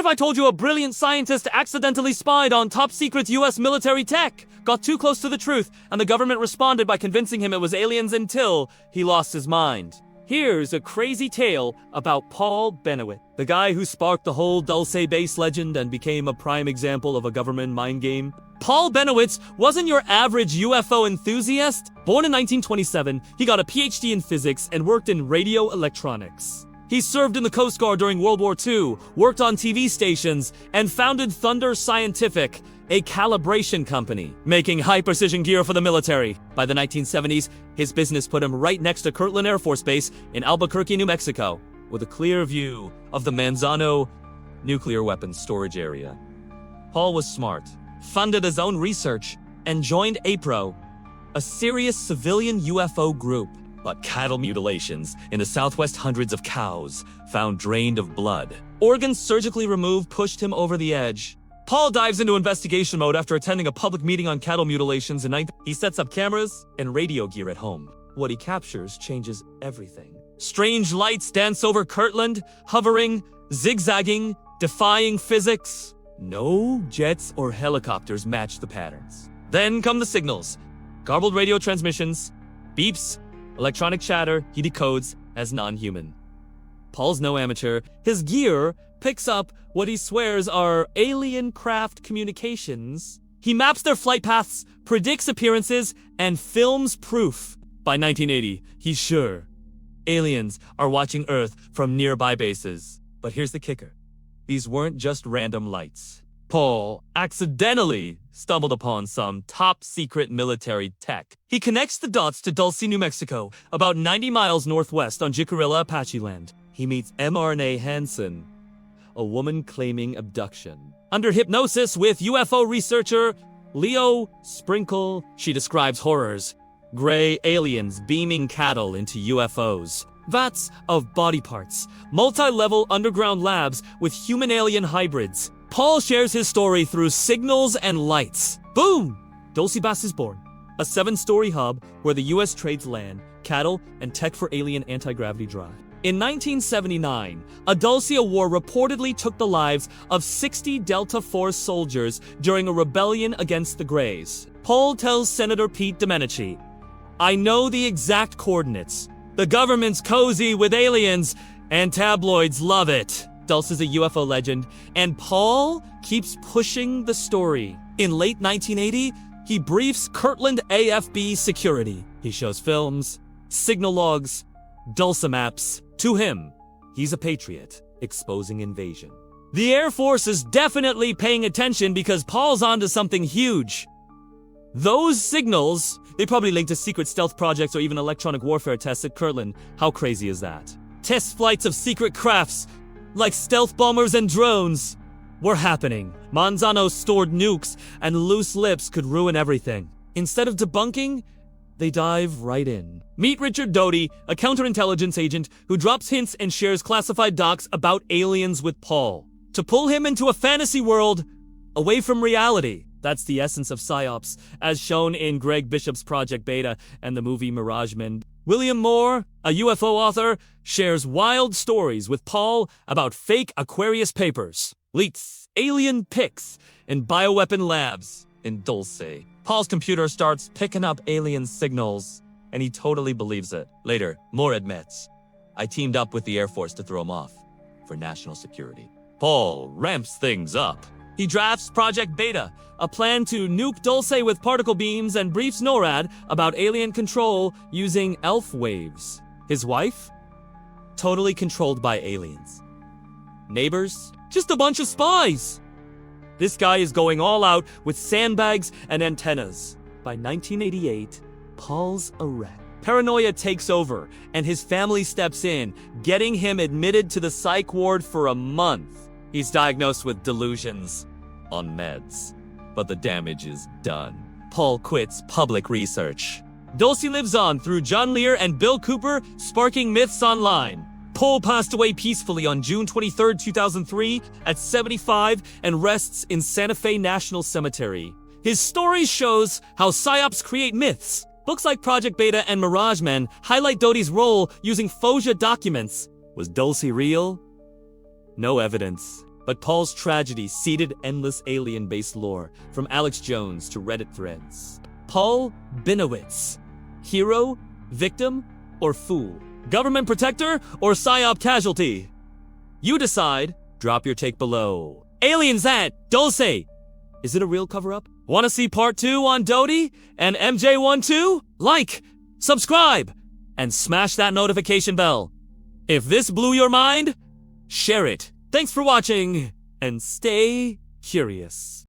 if I told you a brilliant scientist accidentally spied on top-secret US military tech, got too close to the truth, and the government responded by convincing him it was aliens until he lost his mind? Here's a crazy tale about Paul Bennewit, the guy who sparked the whole Dulce base legend and became a prime example of a government mind game. Paul Bennewit wasn't your average UFO enthusiast. Born in 1927, he got a PhD in physics and worked in radio electronics. He served in the Coast Guard during World War II, worked on TV stations, and founded Thunder Scientific, a calibration company, making high-precision gear for the military. By the 1970s, his business put him right next to Kirtland Air Force Base in Albuquerque, New Mexico, with a clear view of the Manzano nuclear weapons storage area. Paul was smart, funded his own research, and joined APRO, a serious civilian UFO group. But cattle mutilations in the Southwest, hundreds of cows found drained of blood. Organs surgically removed pushed him over the edge. Paul dives into investigation mode after attending a public meeting on cattle mutilations in 19... He sets up cameras and radio gear at home. What he captures changes everything. Strange lights dance over Kirtland, hovering, zigzagging, defying physics. No jets or helicopters match the patterns. Then come the signals. Garbled radio transmissions, beeps, electronic chatter he decodes as non-human. Paul's no amateur. His gear picks up what he swears are alien craft communications. He maps their flight paths, predicts appearances, and films proof. By 1980, he's sure aliens are watching Earth from nearby bases. But here's the kicker. These weren't just random lights. Paul accidentally stumbled upon some top-secret military tech. He connects the dots to Dulce, New Mexico, about 90 miles northwest on Jicarilla Apache land. He meets mRNA Hansen, a woman claiming abduction. Under hypnosis with UFO researcher Leo Sprinkle, she describes horrors. Gray aliens beaming cattle into UFOs. Vats of body parts. Multi-level underground labs with human-alien hybrids. Paul shares his story through signals and lights. Boom! Dulce Bass is born. A 7-story hub where the US trades land, cattle, and tech for alien anti-gravity drive. In 1979, a Dulce war reportedly took the lives of 60 Delta Force soldiers during a rebellion against the Greys. Paul tells Senator Pete Domenici, "I know the exact coordinates. The government's cozy with aliens, and tabloids love it." Dulce is a UFO legend, and Paul keeps pushing the story. In late 1980, he briefs Kirtland AFB security. He shows films, signal logs, Dulce maps. To him, he's a patriot, exposing invasion. The Air Force is definitely paying attention because Paul's onto something huge. Those signals, they probably link to secret stealth projects or even electronic warfare tests at Kirtland. How crazy is that? Test flights of secret crafts, like stealth bombers and drones, were happening. Manzano stored nukes, and loose lips could ruin everything. Instead of debunking, they dive right in. Meet Richard Doty, a counterintelligence agent who drops hints and shares classified docs about aliens with Paul, to pull him into a fantasy world away from reality. That's the essence of psyops, as shown in Greg Bishop's Project Beta and the movie Mirage Men. William Moore, a UFO author, shares wild stories with Paul about fake Aquarius papers, leaks, alien pics, and bioweapon labs in Dulce. Paul's computer starts picking up alien signals, and he totally believes it. Later, Moore admits, "I teamed up with the Air Force to throw him off for national security." Paul ramps things up. He drafts Project Beta, a plan to nuke Dulce with particle beams, and briefs NORAD about alien control using elf waves. His wife? Totally controlled by aliens. Neighbors? Just a bunch of spies. This guy is going all out with sandbags and antennas. By 1988, Paul's a wreck. Paranoia takes over, and his family steps in, getting him admitted to the psych ward for a month. He's diagnosed with delusions, on meds, but the damage is done. Paul quits public research. Dulce lives on through John Lear and Bill Cooper, sparking myths online. Paul passed away peacefully on June 23, 2003, at 75 and rests in Santa Fe National Cemetery. His story shows how psyops create myths. Books like Project Beta and Mirage Men highlight Doty's role using FOIA documents. Was Dulce real? No evidence. But Paul's tragedy seeded endless alien-based lore, from Alex Jones to Reddit threads. Paul Binowitz. Hero, victim, or fool? Government protector or psyop casualty? You decide. Drop your take below. Aliens at Dulce. Is it a real cover-up? Want to see part 2 on Dodie and MJ12? Like, subscribe, and smash that notification bell. If this blew your mind, share it. Thanks for watching, and stay curious.